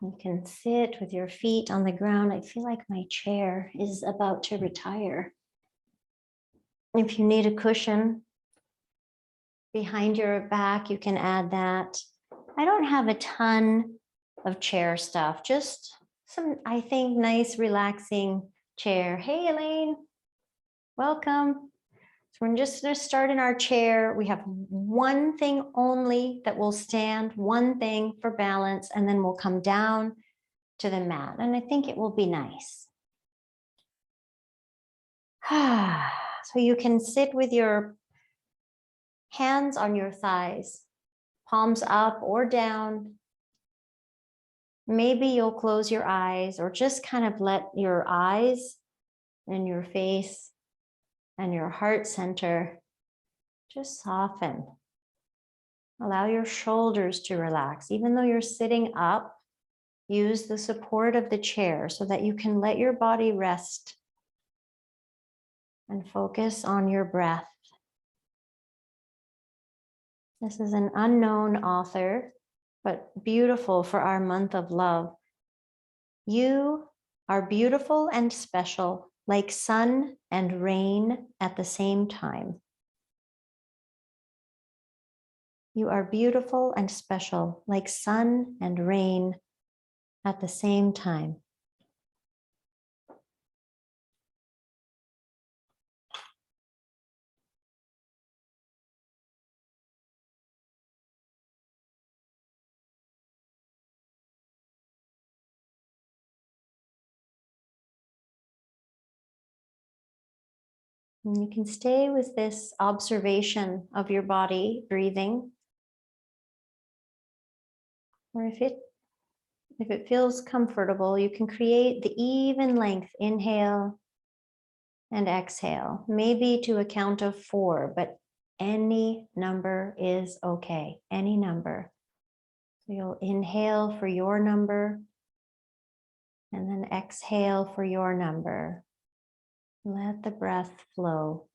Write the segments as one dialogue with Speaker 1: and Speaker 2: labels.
Speaker 1: You can sit with your feet on the ground. I feel like my chair is about to retire. If you need a cushion behind your back, you can add that. I don't have a ton of chair stuff, just some, I think, nice, relaxing chair. Hey, Elaine, welcome. So we're just going to start in our chair. We have one thing only that will stand, one thing for balance, and then we'll come down to the mat. And I think it will be nice. So you can sit with your hands on your thighs, palms up or down. Maybe you'll close your eyes or just kind of let your eyes and your face and your heart center just soften. Allow your shoulders to relax. Even though you're sitting up, use the support of the chair so that you can let your body rest and focus on your breath. This is an unknown author, but beautiful for our month of love. You are beautiful and special, like sun and rain at the same time. You are beautiful and special, like sun and rain at the same time. And you can stay with this observation of your body breathing. Or if it feels comfortable, you can create the even length inhale and exhale, maybe to a count of 4, but any number is okay, any number. So you'll inhale for your number and then exhale for your number. Let the breath flow.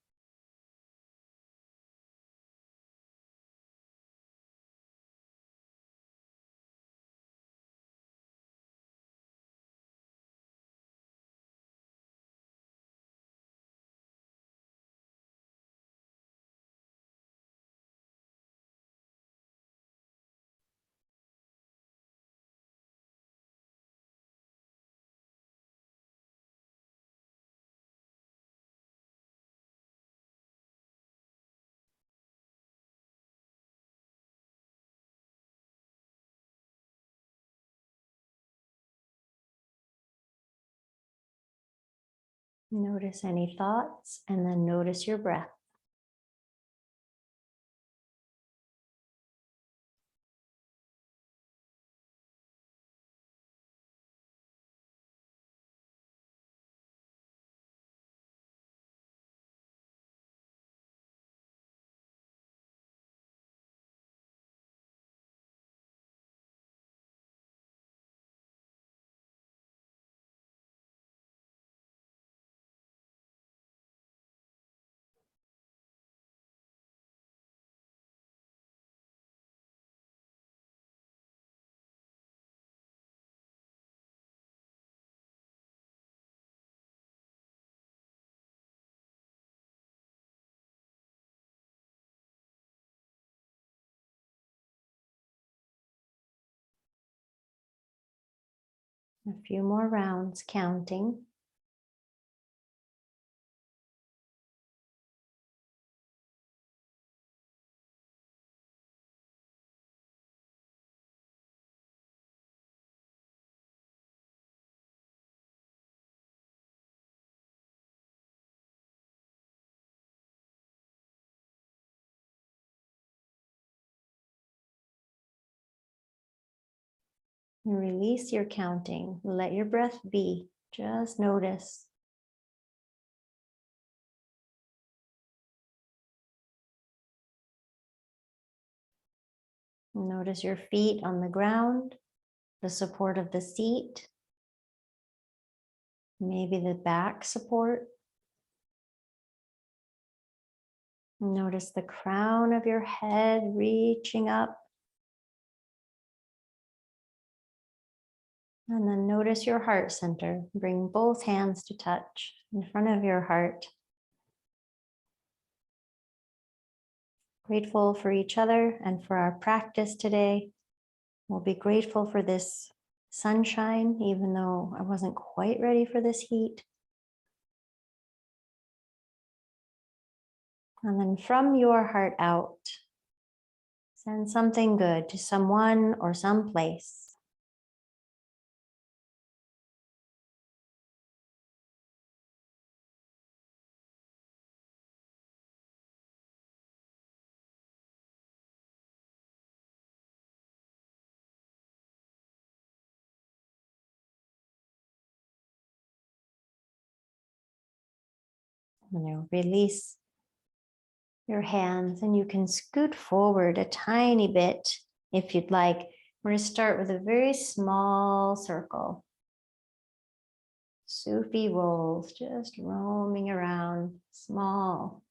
Speaker 1: Notice any thoughts and then notice your breath. A few more rounds counting. And release your counting. Let your breath be. Just notice. Notice your feet on the ground, the support of the seat, maybe the back support. Notice the crown of your head reaching up. And then notice your heart center. Bring both hands to touch in front of your heart. Grateful for each other and for our practice today. We'll be grateful for this sunshine, even though I wasn't quite ready for this heat. And then from your heart out, send something good to someone or someplace. And now release your hands and you can scoot forward a tiny bit if you'd like. We're going to start with a very small circle. Sufi rolls, just roaming around, small.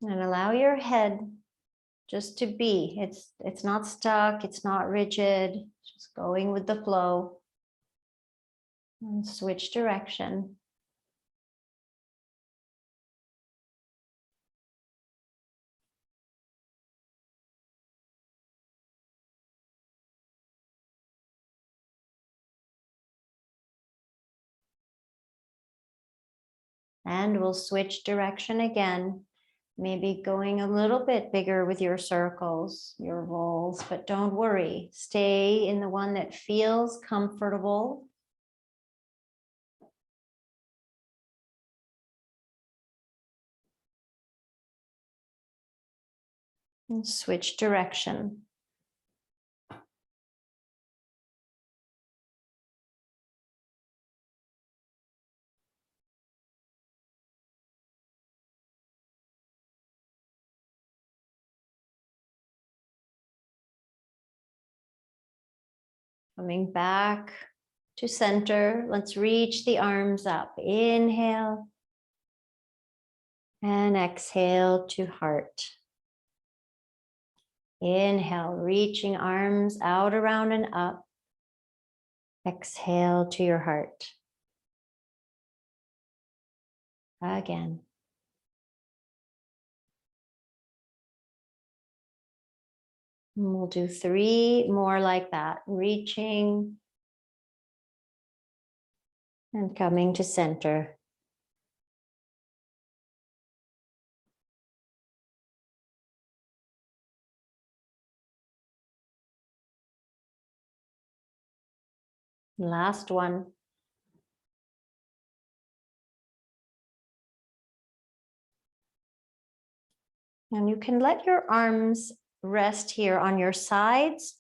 Speaker 1: And allow your head just to be. It's not stuck, it's not rigid, just going with the flow. And switch direction. And we'll switch direction again. Maybe going a little bit bigger with your circles, your rolls, but don't worry. Stay in the one that feels comfortable. And switch direction. Coming back to center. Let's reach the arms up. Inhale. And exhale to heart. Inhale, reaching arms out, around, and up. Exhale to your heart. Again. And we'll do 3 more like that. Reaching and coming to center. Last one. And you can let your arms rest here on your sides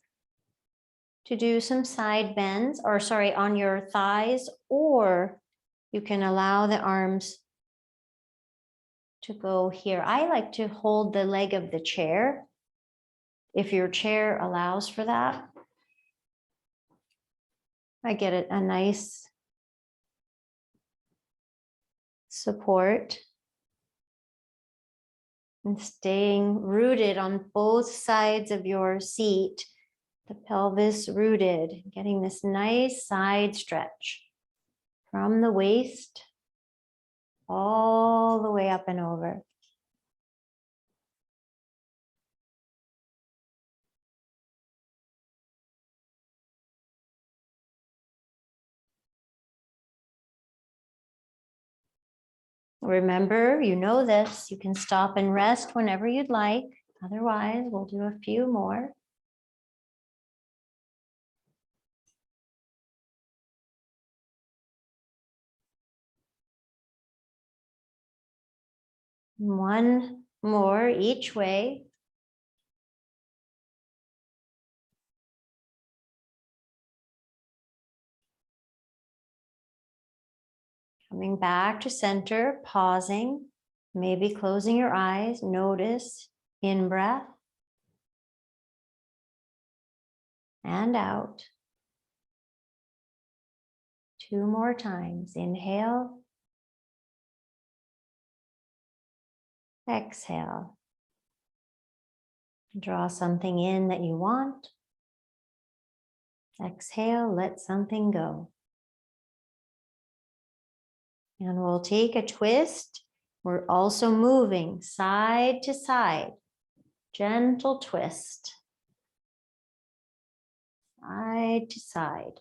Speaker 1: to do some side bends, or sorry, on your thighs, or you can allow the arms to go here. I like to hold the leg of the chair if your chair allows for that. I get it, a nice support. And staying rooted on both sides of your seat, the pelvis rooted, getting this nice side stretch from the waist all the way up and over. Remember, you know this, you can stop and rest whenever you'd like. Otherwise, we'll do a few more. One more each way. Coming back to center, pausing, maybe closing your eyes. Notice in breath and out. 2 more times. Inhale Exhale. Draw something in that you want. Exhale, let something go. And we'll take a twist. We're also moving side to side. Gentle twist. Side to side.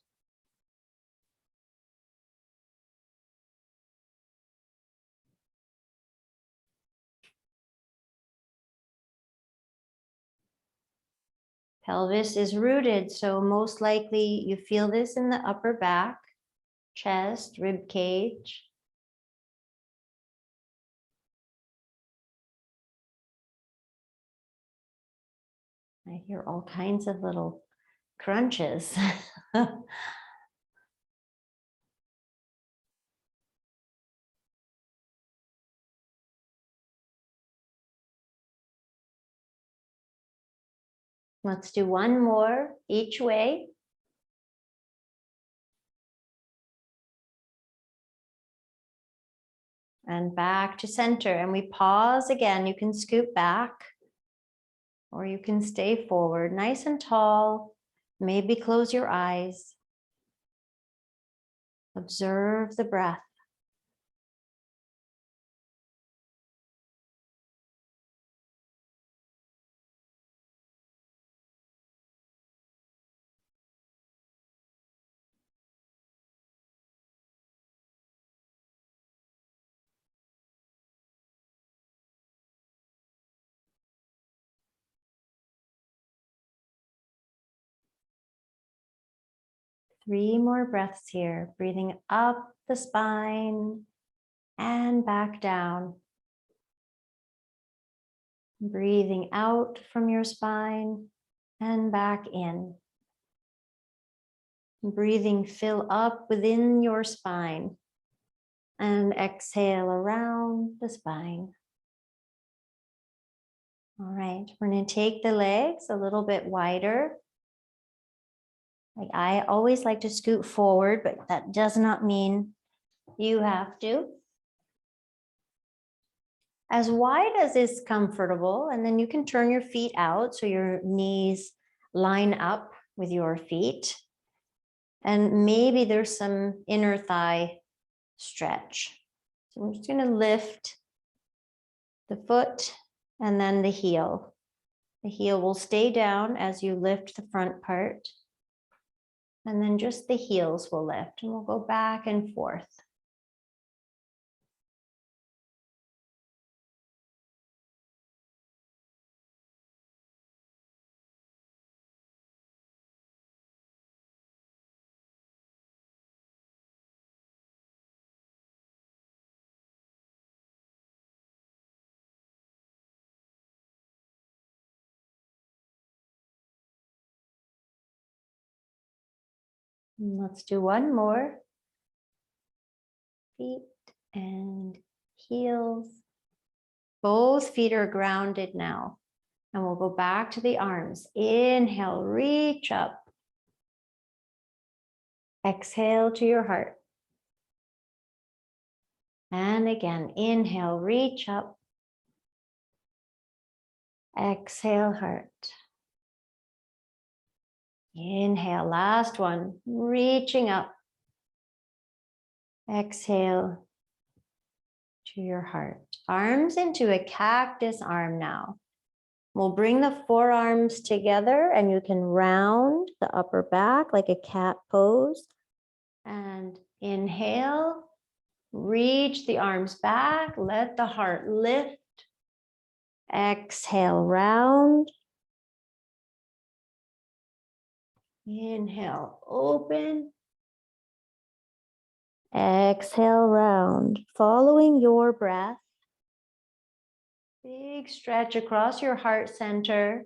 Speaker 1: Pelvis is rooted, so most likely you feel this in the upper back, chest, rib cage. I hear all kinds of little crunches. Let's do one more each way. And back to center. And we pause again. You can scoot back or you can stay forward, nice and tall. Maybe close your eyes. Observe the breath. Three more breaths here, breathing up the spine and back down. Breathing out from your spine and back in. Breathing fill up within your spine and exhale around the spine. All right, we're going to take the legs a little bit wider. Like I always like to scoot forward, but that does not mean you have to. As wide as is comfortable, and then you can turn your feet out so your knees line up with your feet. And maybe there's some inner thigh stretch. So I'm just going to lift the foot and then the heel. The heel will stay down as you lift the front part. And then just the heels will lift and we'll go back and forth. And let's do one more. Feet and heels. Both feet are grounded now. And we'll go back to the arms. Inhale, reach up. Exhale to your heart. And again, inhale, reach up. Exhale, heart. Inhale, last one, reaching up. Exhale to your heart. Arms into a cactus arm now. We'll bring the forearms together and you can round the upper back like a cat pose. And inhale, reach the arms back, let the heart lift. Exhale, round. Inhale, open. Exhale, round. Following your breath. Big stretch across your heart center,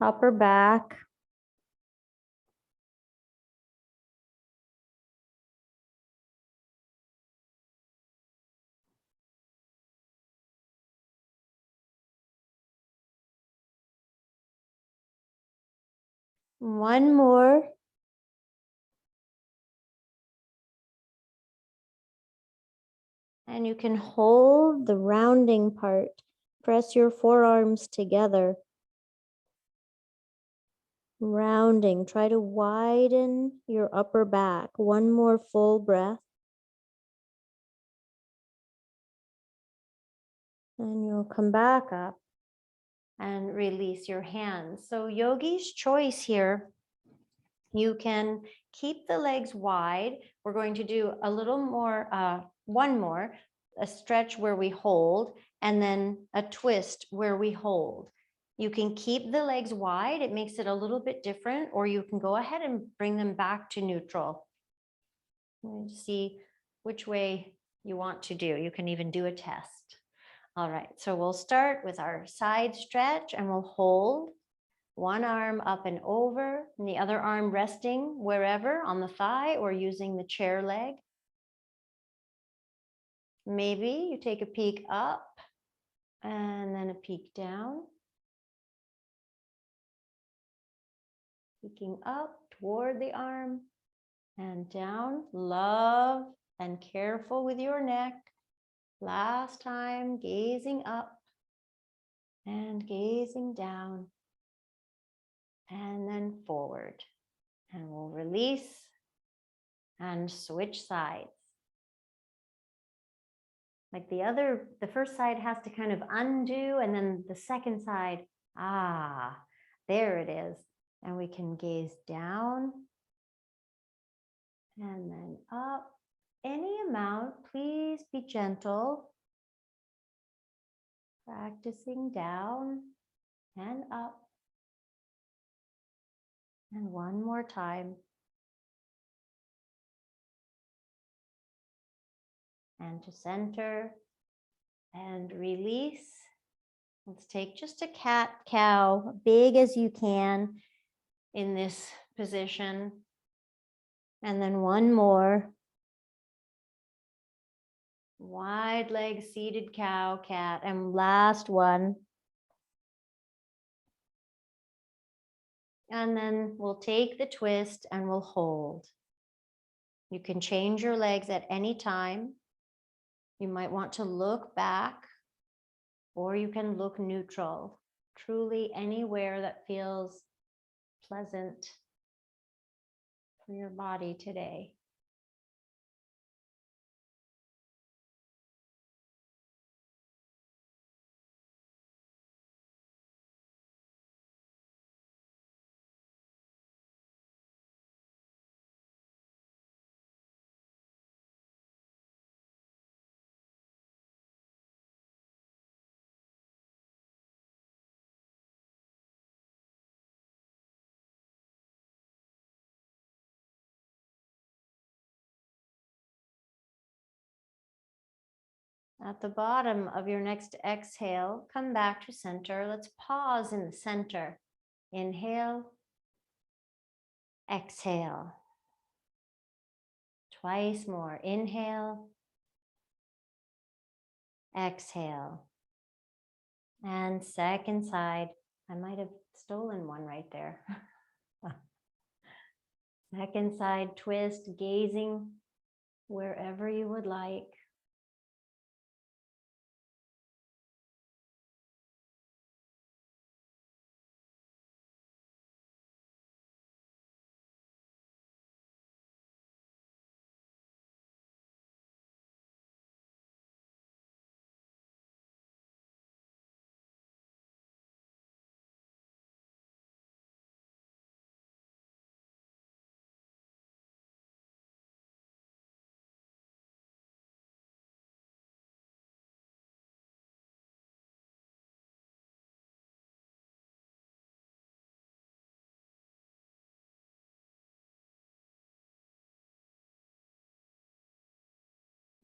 Speaker 1: upper back. One more. And you can hold the rounding part. Press your forearms together. Rounding. Try to widen your upper back. One more full breath. And you'll come back up and release your hands. So yogi's choice here. You can keep the legs wide. We're going to do a little more, one more, a stretch where we hold, and then a twist where we hold. You can keep the legs wide. It makes it a little bit different, or you can go ahead and bring them back to neutral. And see which way you want to do. You can even do a test. All right, so we'll start with our side stretch and we'll hold. One arm up and over, and the other arm resting wherever on the thigh or using the chair leg. Maybe you take a peek up and then a peek down. Peeking up toward the arm and down. Love and careful with your neck. Last time, gazing up and gazing down and then forward. And we'll release and switch sides. Like the first side has to kind of undo, and then the second side, there it is. And we can gaze down and then up. Any amount, please be gentle. Practicing down and up. And one more time. And to center and release. Let's take just a cat-cow, big as you can in this position. And then one more. Wide leg seated cow, cat, and last one. And then we'll take the twist and we'll hold. You can change your legs at any time. You might want to look back, or you can look neutral, truly anywhere that feels pleasant for your body today. At the bottom of your next exhale, come back to center. Let's pause in the center. Inhale, exhale. Twice more. Inhale, exhale. And second side. I might have stolen one right there. Second side twist, gazing wherever you would like.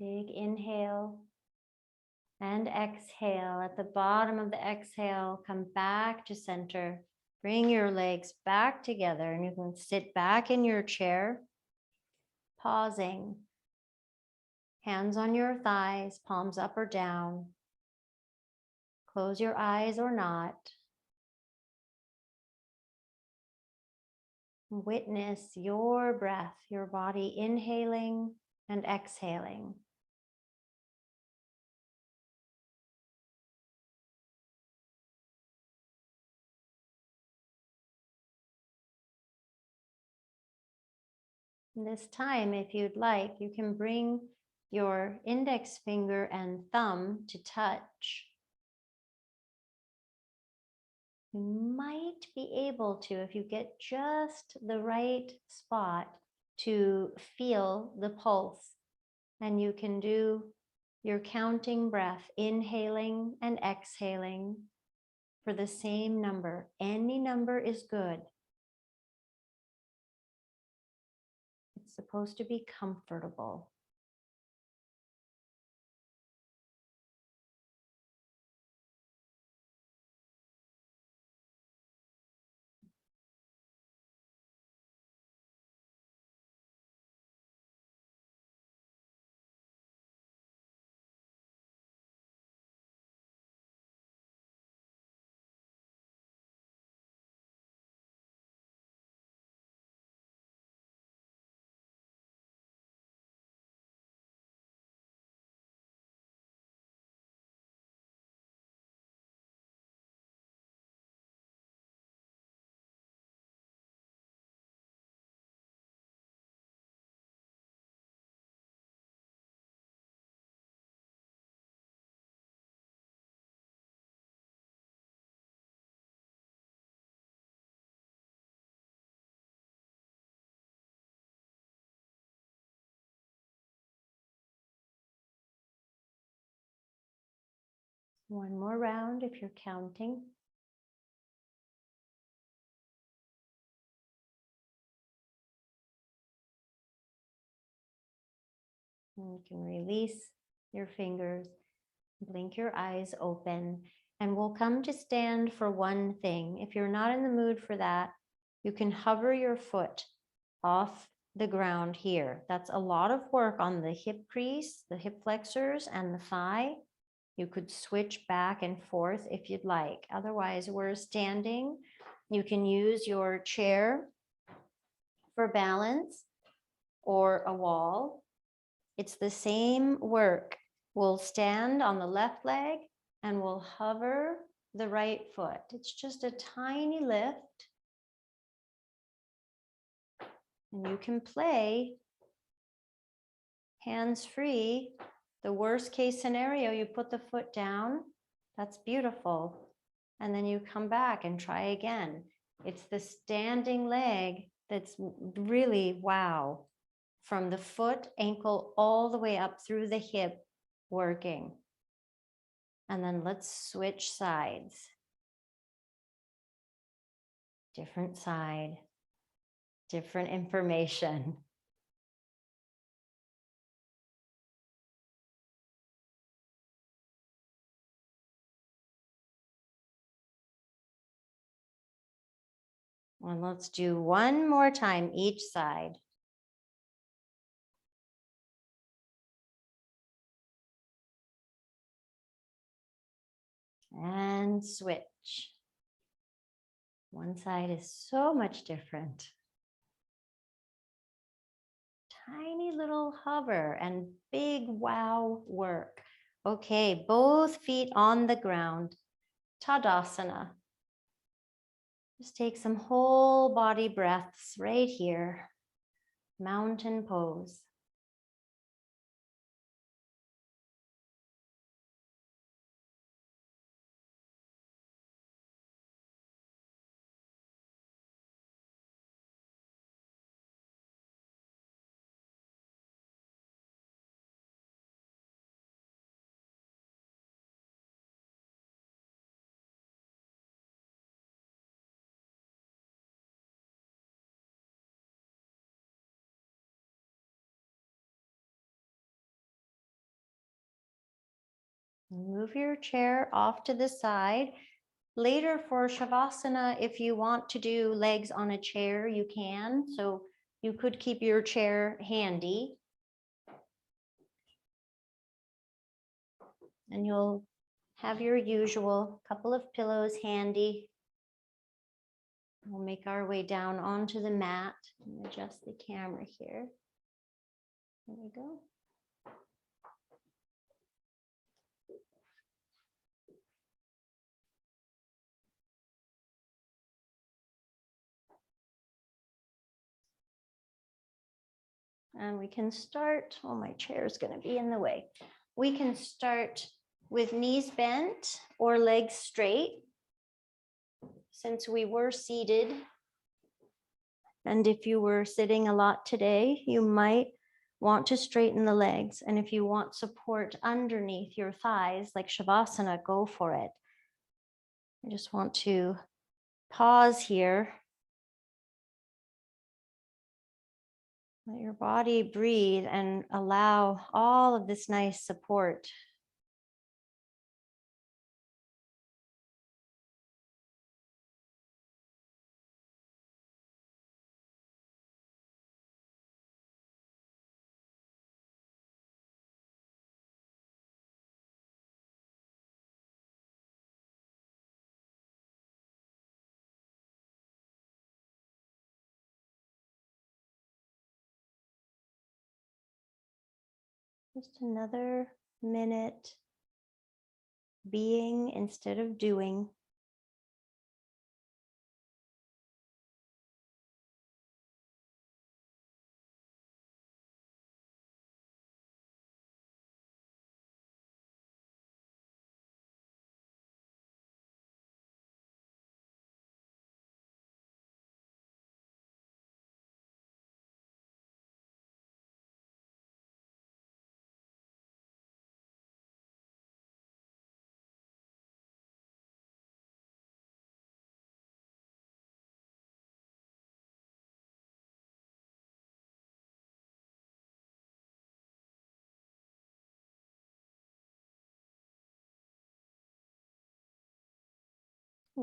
Speaker 1: Big inhale and exhale. At the bottom of the exhale, come back to center. Bring your legs back together and you can sit back in your chair, pausing. Hands on your thighs, palms up or down. Close your eyes or not. Witness your breath, your body inhaling and exhaling. This time, if you'd like, you can bring your index finger and thumb to touch. You might be able to, if you get just the right spot, to feel the pulse. And you can do your counting breath, inhaling and exhaling for the same number. Any number is good. It's supposed to be comfortable. One more round if you're counting. And you can release your fingers, blink your eyes open, and we'll come to stand for one thing. If you're not in the mood for that, you can hover your foot off the ground here. That's a lot of work on the hip crease, the hip flexors, and the thigh. You could switch back and forth if you'd like. Otherwise, we're standing. You can use your chair for balance or a wall. It's the same work. We'll stand on the left leg and we'll hover the right foot. It's just a tiny lift. And you can play hands free. The worst case scenario, you put the foot down. That's beautiful. And then you come back and try again. It's the standing leg that's really wow. From the foot, ankle, all the way up through the hip, working. And then let's switch sides. Different side, different information. And let's do one more time each side. And switch. One side is so much different. Tiny little hover and big wow work. Okay, both feet on the ground. Tadasana. Just take some whole body breaths right here. Mountain pose. Move your chair off to the side. Later for Shavasana, if you want to do legs on a chair, you can. So you could keep your chair handy. And you'll have your usual couple of pillows handy. We'll make our way down onto the mat and adjust the camera here. There we go. And we can start, oh, my chair is going to be in the way. We can start with knees bent or legs straight, since we were seated. And if you were sitting a lot today, you might want to straighten the legs. And if you want support underneath your thighs, like Shavasana, go for it. I just want to pause here. Let your body breathe and allow all of this nice support. Just another minute being instead of doing.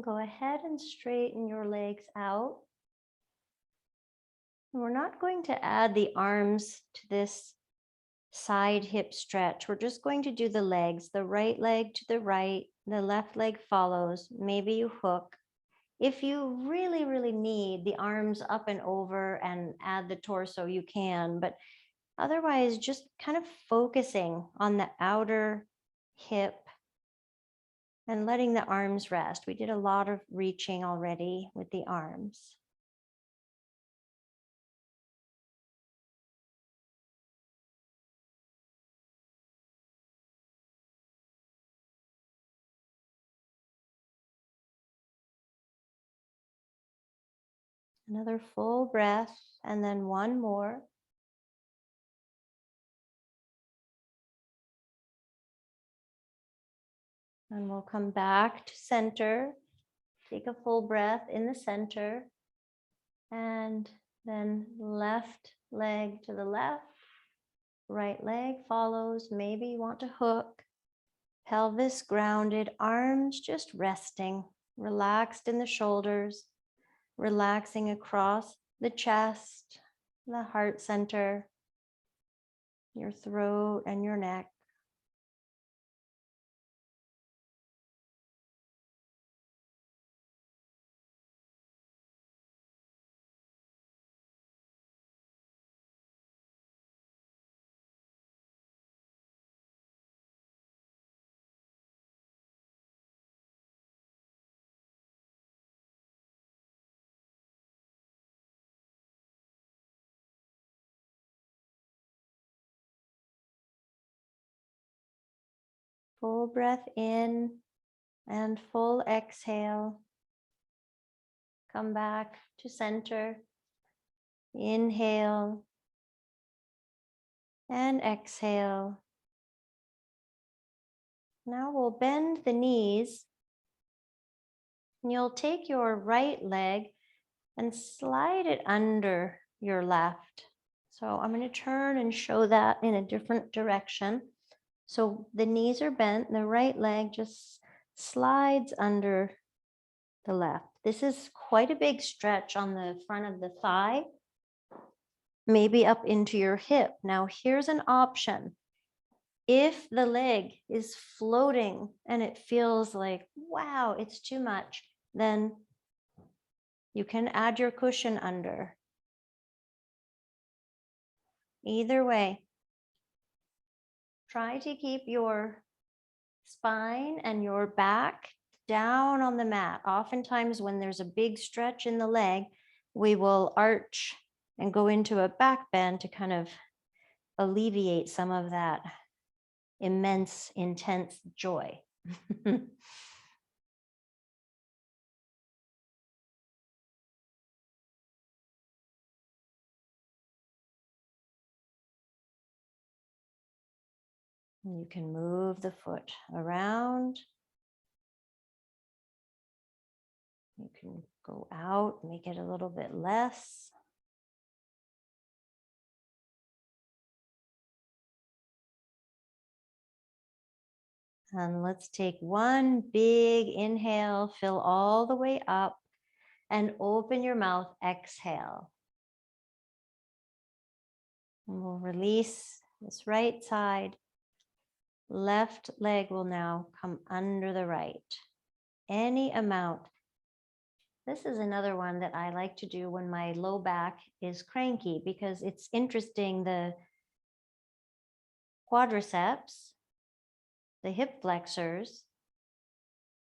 Speaker 1: Go ahead and straighten your legs out. And we're not going to add the arms to this side hip stretch. We're just going to do the legs, the right leg to the right, the left leg follows. Maybe you hook. If you really, really need the arms up and over and add the torso, you can. But otherwise, just kind of focusing on the outer hip and letting the arms rest. We did a lot of reaching already with the arms. Another full breath, and then one more. And we'll come back to center. Take a full breath in the center. And then left leg to the left. Right leg follows. Maybe you want to hook. Pelvis grounded, arms just resting, relaxed in the shoulders, relaxing across the chest, the heart center, your throat and your neck. Full breath in and full exhale. Come back to center. Inhale and exhale. Now we'll bend the knees. And you'll take your right leg and slide it under your left. So I'm going to turn and show that in a different direction. So the knees are bent, the right leg just slides under the left. This is quite a big stretch on the front of the thigh, maybe up into your hip. Now here's an option. If the leg is floating and it feels like, wow, it's too much, then you can add your cushion under. Either way, try to keep your spine and your back down on the mat. Oftentimes when there's a big stretch in the leg, we will arch and go into a back bend to kind of alleviate some of that immense, intense joy. You can move the foot around. You can go out, make it a little bit less. And let's take one big inhale, fill all the way up, and open your mouth, exhale. And we'll release this right side. Left leg will now come under the right. Any amount. This is another one that I like to do when my low back is cranky, because it's interesting. The quadriceps, the hip flexors,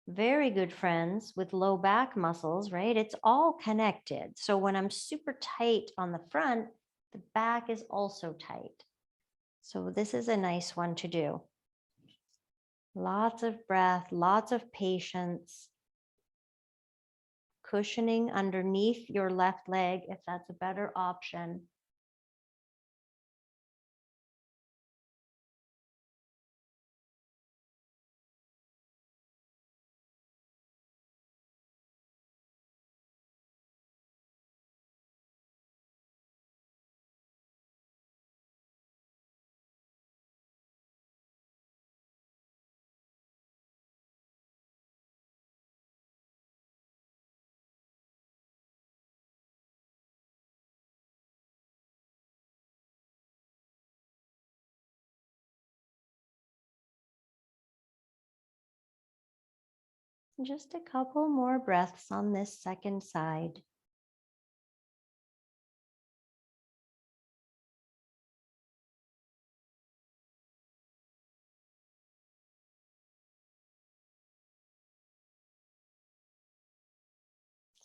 Speaker 1: very good friends with low back muscles, right? It's all connected. So when I'm super tight on the front, the back is also tight. So this is a nice one to do. Lots of breath, lots of patience. Cushioning underneath your left leg if that's a better option. Just a couple more breaths on this second side.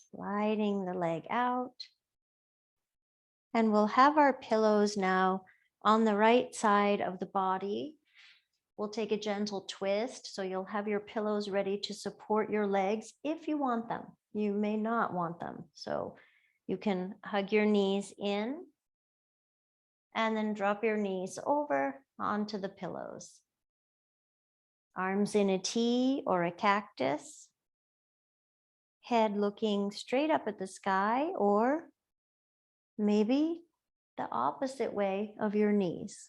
Speaker 1: Sliding the leg out. And we'll have our pillows now on the right side of the body. We'll take a gentle twist. So you'll have your pillows ready to support your legs if you want them. You may not want them. So you can hug your knees in and then drop your knees over onto the pillows. Arms in a T or a cactus. Head looking straight up at the sky, or maybe the opposite way of your knees.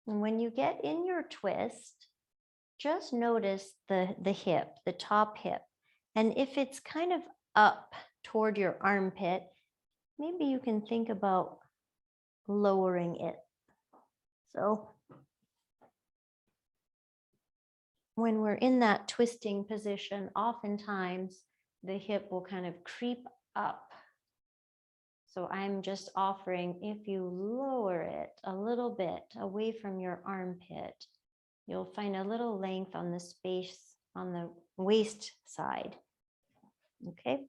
Speaker 1: And when you get in your twist, just notice the hip, the top hip. And if it's kind of up toward your armpit, maybe you can think about lowering it. So when we're in that twisting position, oftentimes the hip will kind of creep up. So I'm just offering, if you lower it a little bit away from your armpit, you'll find a little length on the space on the waist side. Okay.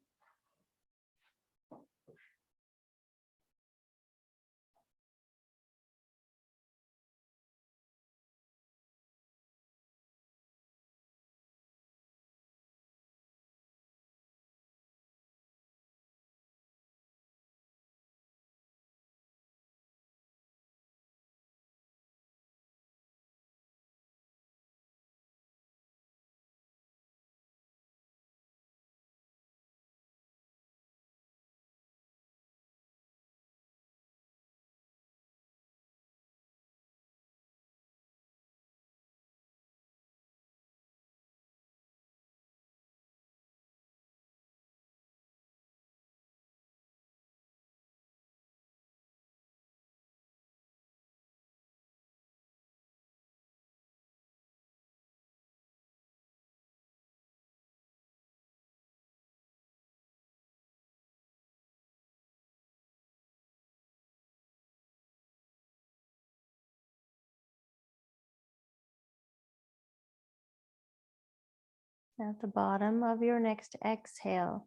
Speaker 1: At the bottom of your next exhale,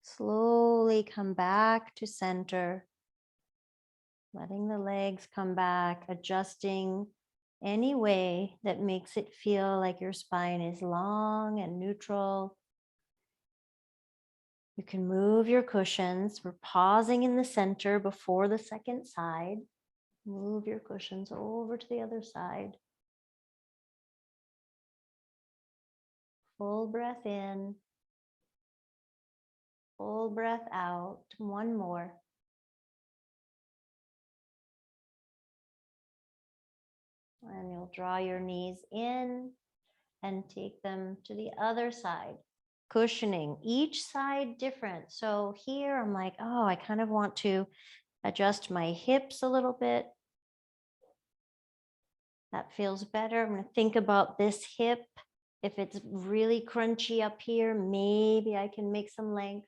Speaker 1: slowly come back to center, letting the legs come back, adjusting any way that makes it feel like your spine is long and neutral. You can move your cushions. We're pausing in the center before the second side. Move your cushions over to the other side. Full breath in, full breath out. One more. And you'll draw your knees in and take them to the other side. Cushioning, each side different. So here I'm like, oh, I kind of want to adjust my hips a little bit. That feels better. I'm going to think about this hip. If it's really crunchy up here, maybe I can make some length.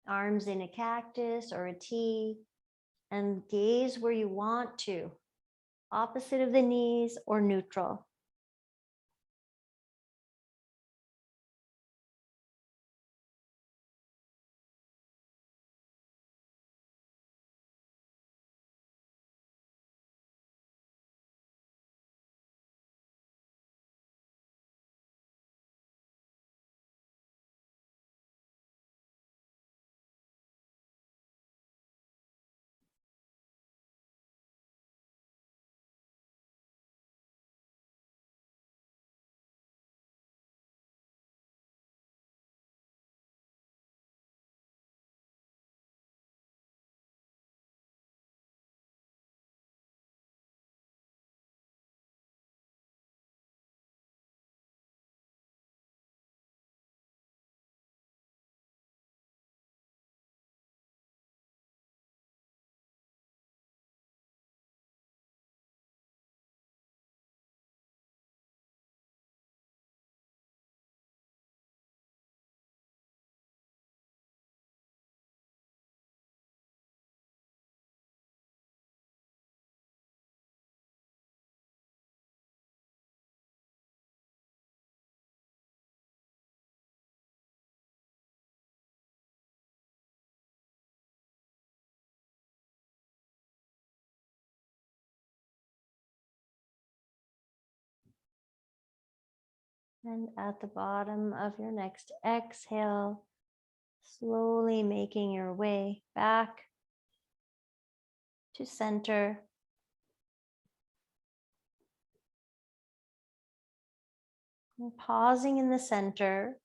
Speaker 1: Arms in a cactus or a T, and gaze where you want to, opposite of the knees or neutral. And at the bottom of your next exhale, slowly making your way back to center. And pausing in the center,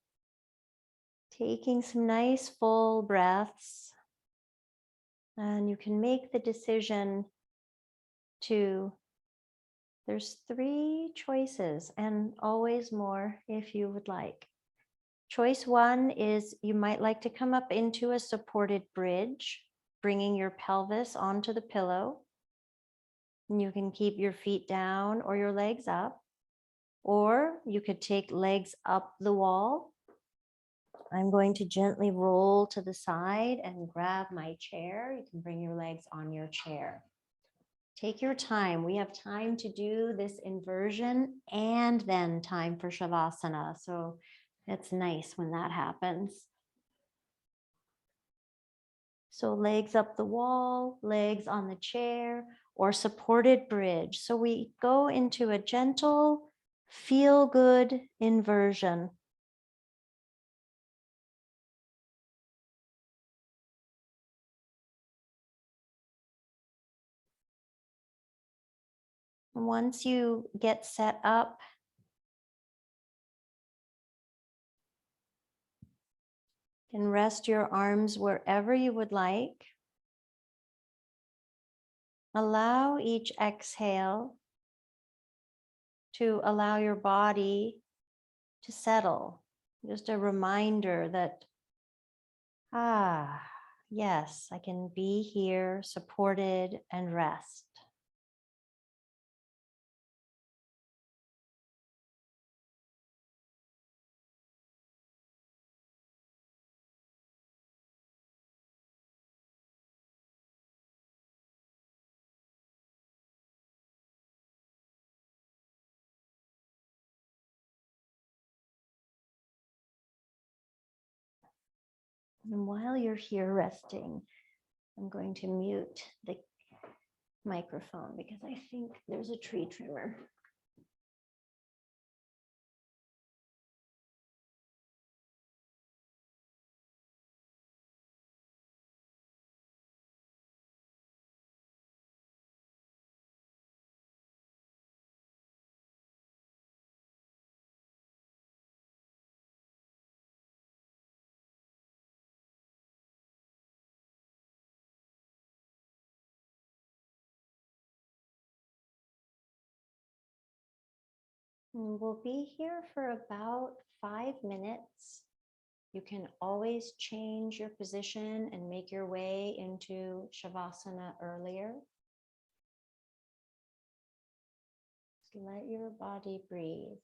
Speaker 1: taking some nice full breaths. And you can make the decision to, there's 3 choices and always more if you would like. Choice 1 is you might like to come up into a supported bridge, bringing your pelvis onto the pillow. And you can keep your feet down or your legs up, or you could take legs up the wall. I'm going to gently roll to the side and grab my chair. You can bring your legs on your chair. Take your time. We have time to do this inversion and then time for Shavasana. So it's nice when that happens. So legs up the wall, legs on the chair, or supported bridge. So we go into a gentle, feel-good inversion. Once you get set up, you can rest your arms wherever you would like. Allow each exhale to allow your body to settle. Just a reminder that, yes, I can be here, supported, and rest. And while you're here resting, I'm going to mute the microphone because I think there's a tree trimmer. And we'll be here for about 5 minutes. You can always change your position and make your way into Shavasana earlier. Just let your body breathe.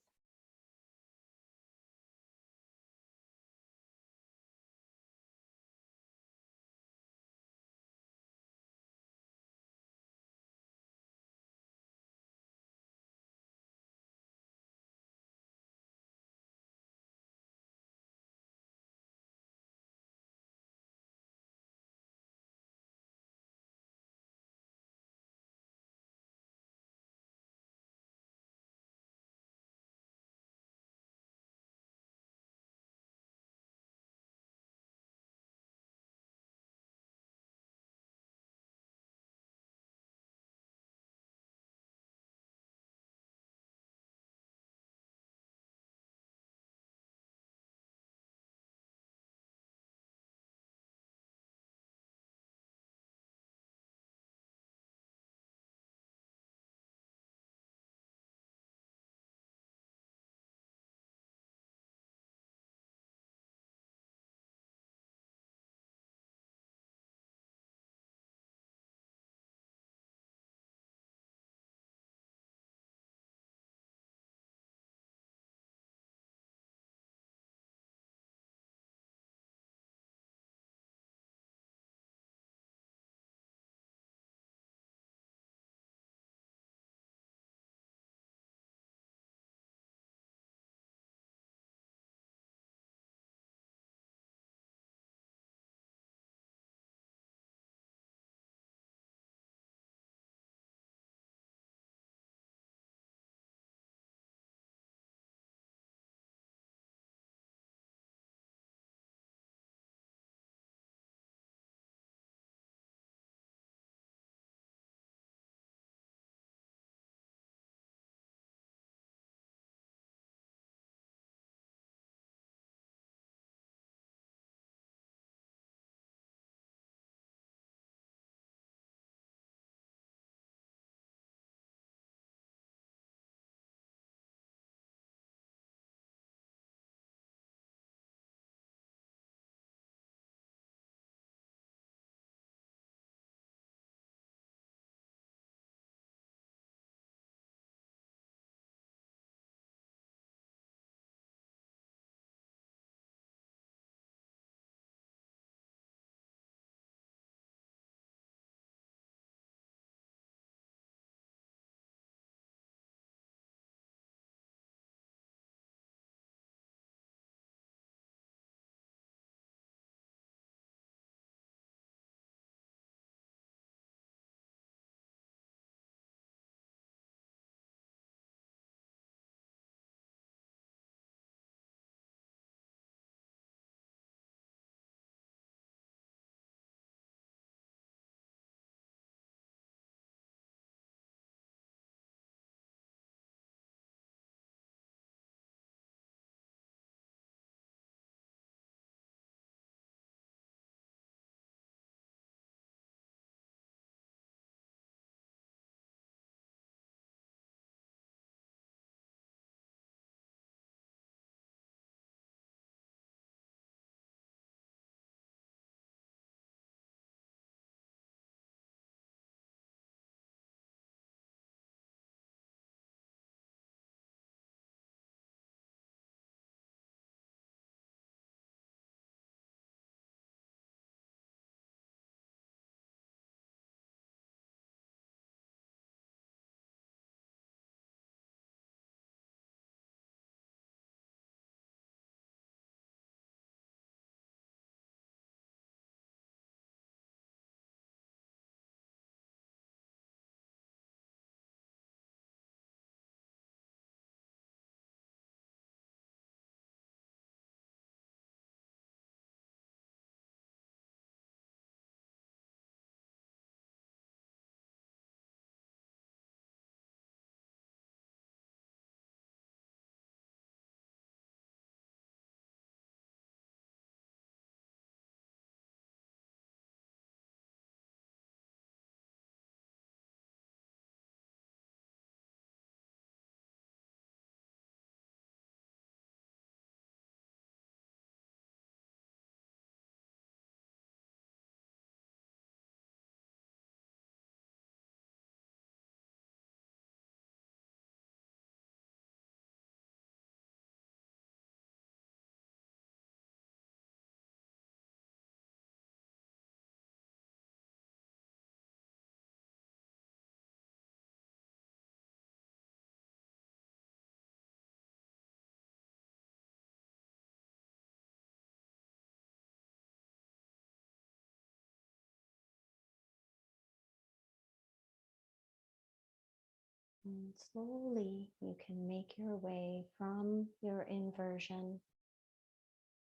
Speaker 1: And slowly you can make your way from your inversion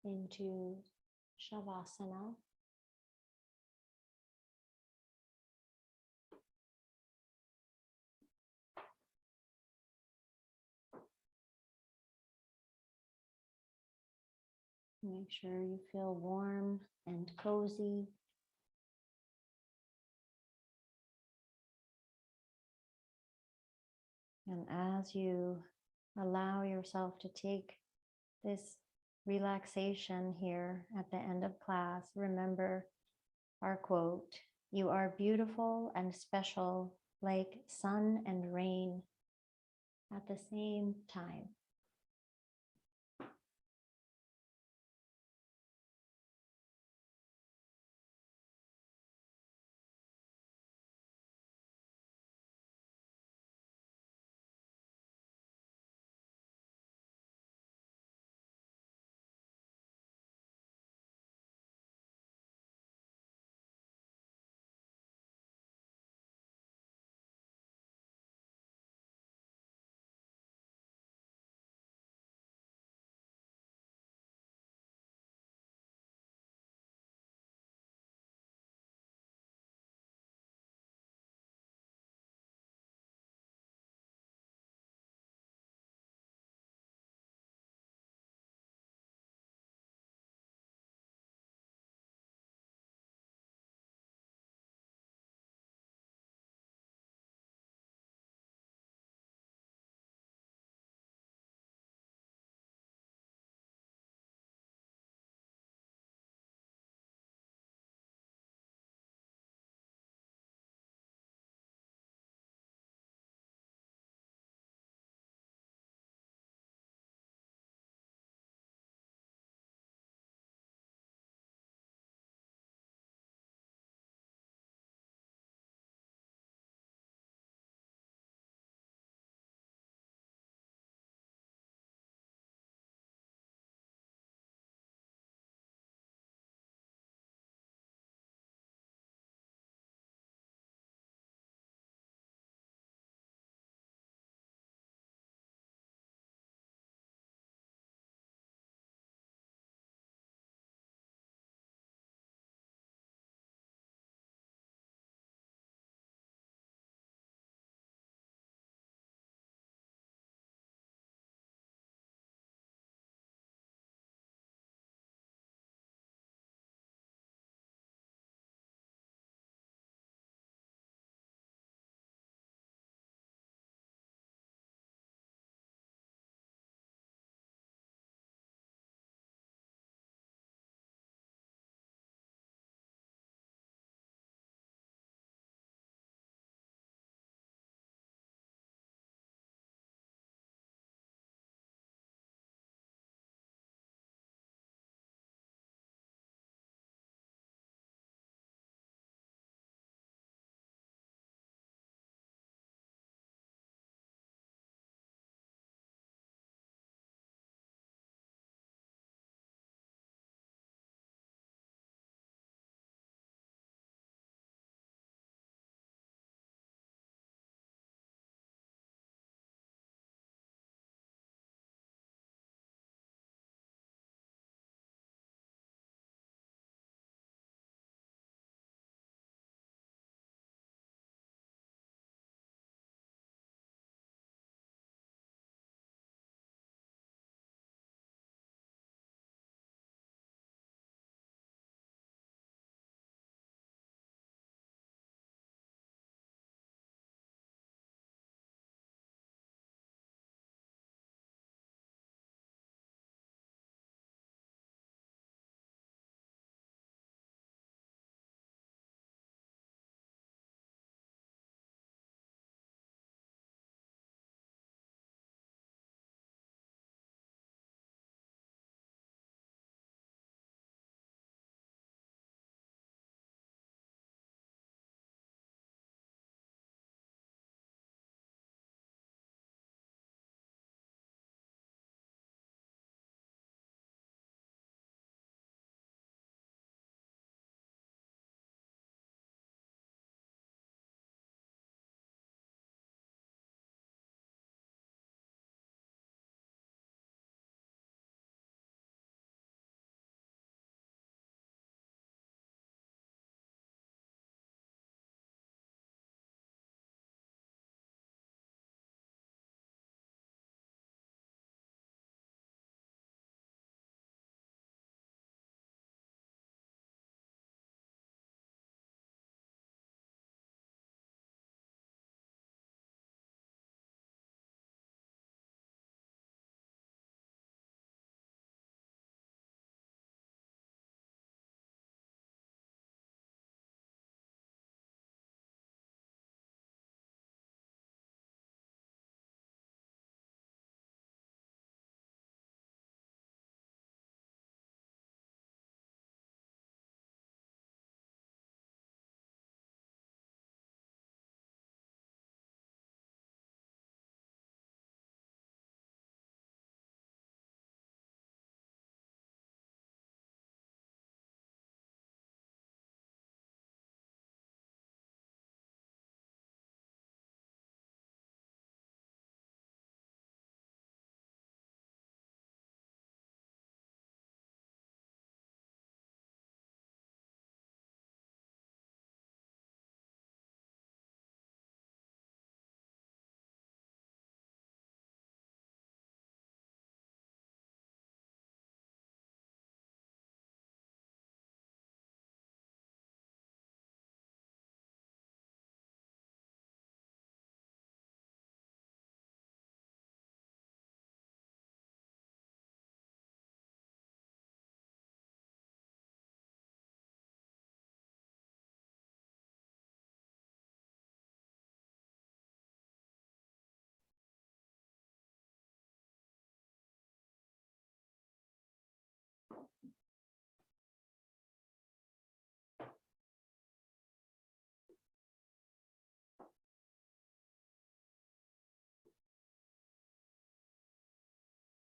Speaker 1: into Shavasana. Make sure you feel warm and cozy. And as you allow yourself to take this relaxation here at the end of class, remember our quote, "You are beautiful and special like sun and rain at the same time."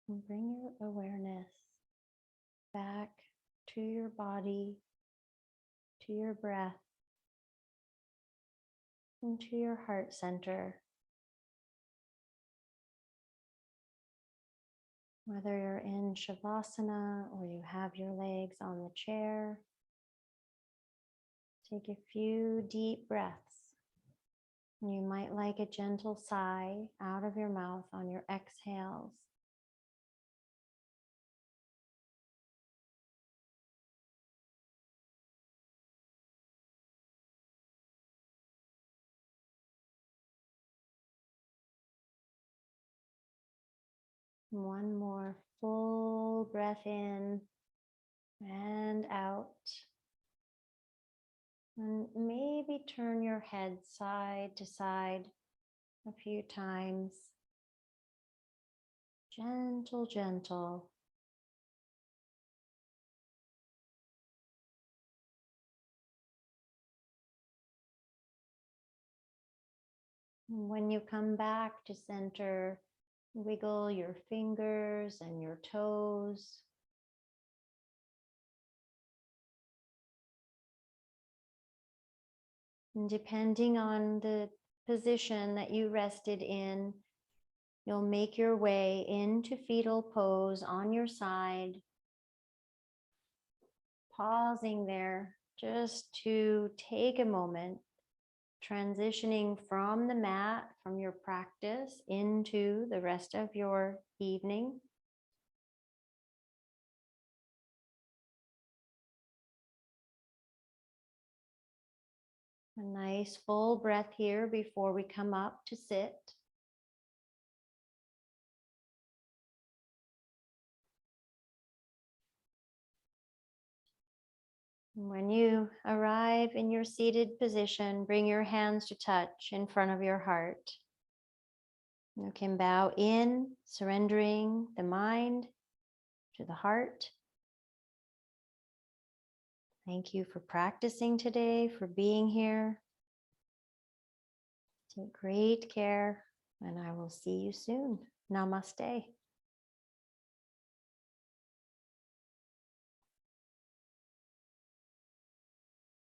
Speaker 1: And bring your awareness back to your body, to your breath, and to your heart center. Whether you're in Shavasana or you have your legs on the chair, take a few deep breaths. You might like a gentle sigh out of your mouth on your exhales. One more full breath in and out. And maybe turn your head side to side a few times. Gentle, gentle. And when you come back to center, wiggle your fingers and your toes. And depending on the position that you rested in, you'll make your way into fetal pose on your side, pausing there just to take a moment, transitioning from the mat, from your practice into the rest of your evening. A nice full breath here before we come up to sit. When you arrive in your seated position, bring your hands to touch in front of your heart. You can bow in, surrendering the mind to the heart. Thank you for practicing today, for being here. Take great care, and I will see you soon. Namaste.